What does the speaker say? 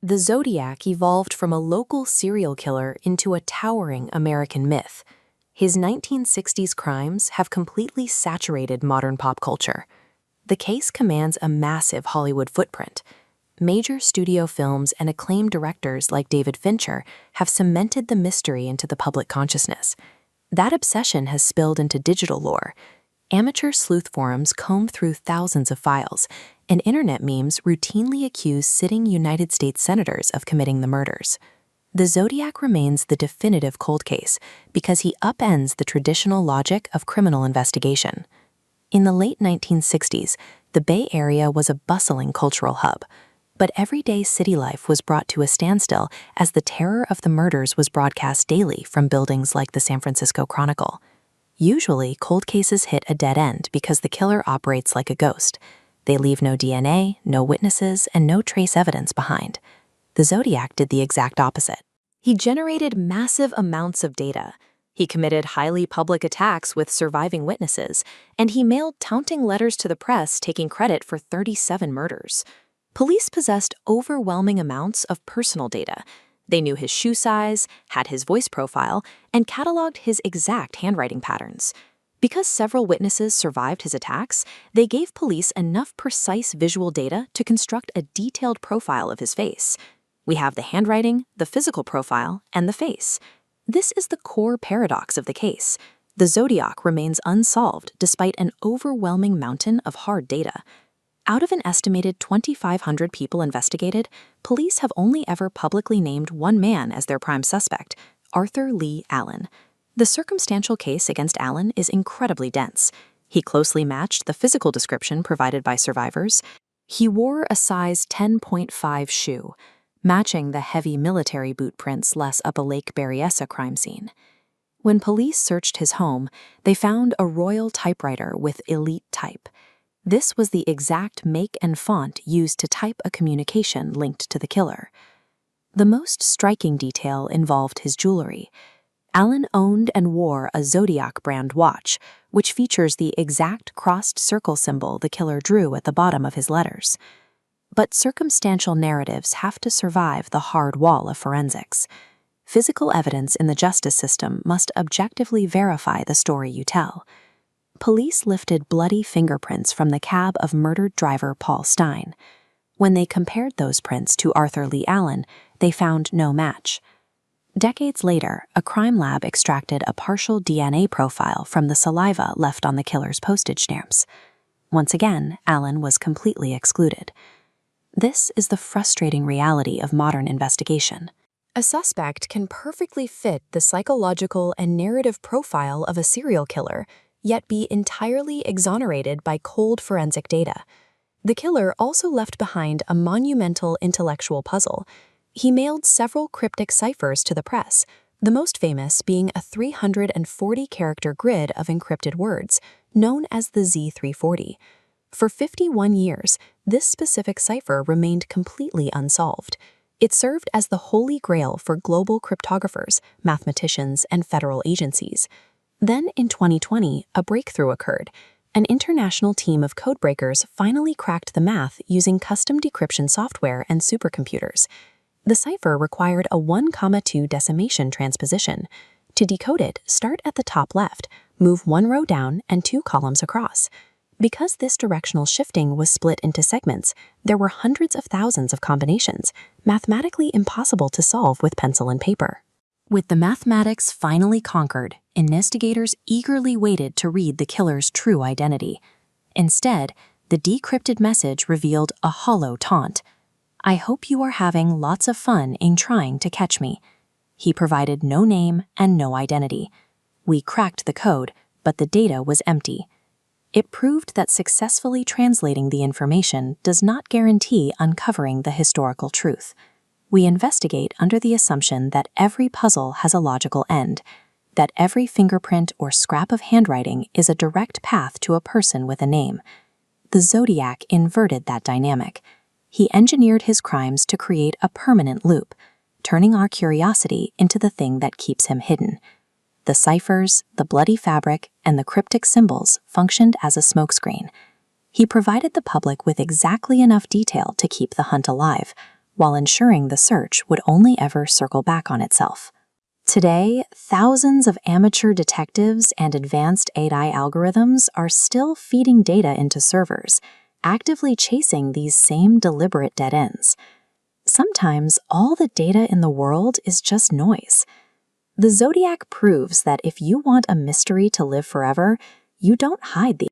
The Zodiac evolved from a local serial killer into a towering American myth. His 1960s crimes have completely saturated modern pop culture. The case commands a massive Hollywood footprint. Major studio films and acclaimed directors like David Fincher have cemented the mystery into the public consciousness. That obsession has spilled into digital lore. Amateur sleuth forums comb through thousands of files, and internet memes routinely accuse sitting United States senators of committing the murders. The Zodiac remains the definitive cold case because he upends the traditional logic of criminal investigation. In the late 1960s, the Bay Area was a bustling cultural hub, but everyday city life was brought to a standstill as the terror of the murders was broadcast daily from buildings like the San Francisco Chronicle. Usually, cold cases hit a dead end because the killer operates like a ghost. They leave no DNA, no witnesses, and no trace evidence behind. The Zodiac did the exact opposite. He generated massive amounts of data. He committed highly public attacks with surviving witnesses, and he mailed taunting letters to the press taking credit for 37 murders. Police possessed overwhelming amounts of personal data. They knew his shoe size, had his voice profile, and cataloged his exact handwriting patterns. Because several witnesses survived his attacks, they gave police enough precise visual data to construct a detailed profile of his face. We have the handwriting, the physical profile, and the face. This is the core paradox of the case. The Zodiac remains unsolved despite an overwhelming mountain of hard data. Out of an estimated 2,500 people investigated, police have only ever publicly named one man as their prime suspect, Arthur Lee Allen. The circumstantial case against Allen is incredibly dense. He closely matched the physical description provided by survivors. He wore a size 10.5 shoe, matching the heavy military boot prints less up a Lake Berryessa crime scene. When police searched his home, they found a royal typewriter with elite type. This was the exact make and font used to type a communication linked to the killer. The most striking detail involved his jewelry. Allen owned and wore a Zodiac brand watch, which features the exact crossed circle symbol the killer drew at the bottom of his letters. But circumstantial narratives have to survive the hard wall of forensics. Physical evidence in the justice system must objectively verify the story you tell. Police lifted bloody fingerprints from the cab of murdered driver Paul Stein. When they compared those prints to Arthur Lee Allen, they found no match. Decades later, a crime lab extracted a partial DNA profile from the saliva left on the killer's postage stamps. Once again, Allen was completely excluded. This is the frustrating reality of modern investigation. A suspect can perfectly fit the psychological and narrative profile of a serial killer, yet be entirely exonerated by cold forensic data. The killer also left behind a monumental intellectual puzzle. He mailed several cryptic ciphers to the press, the most famous being a 340-character grid of encrypted words, known as the Z340. For 51 years, this specific cipher remained completely unsolved. It served as the holy grail for global cryptographers, mathematicians, and federal agencies. Then, in 2020, a breakthrough occurred. An international team of codebreakers finally cracked the math using custom decryption software and supercomputers. The cipher required a 1,2 decimation transposition. To decode it, start at the top left, move one row down and 2 columns across. Because this directional shifting was split into segments, there were hundreds of thousands of combinations, mathematically impossible to solve with pencil and paper. With the mathematics finally conquered, investigators eagerly waited to read the killer's true identity. Instead, the decrypted message revealed a hollow taunt. "I hope you are having lots of fun in trying to catch me." He provided no name and no identity. We cracked the code, but the data was empty. It proved that successfully translating the information does not guarantee uncovering the historical truth. We investigate under the assumption that every puzzle has a logical end, that every fingerprint or scrap of handwriting is a direct path to a person with a name. The Zodiac inverted that dynamic. He engineered his crimes to create a permanent loop, turning our curiosity into the thing that keeps him hidden. The ciphers, the bloody fabric, and the cryptic symbols functioned as a smokescreen. He provided the public with exactly enough detail to keep the hunt alive, while ensuring the search would only ever circle back on itself. Today, thousands of amateur detectives and advanced AI algorithms are still feeding data into servers, actively chasing these same deliberate dead ends. Sometimes all the data in the world is just noise. The Zodiac proves that if you want a mystery to live forever, you don't hide the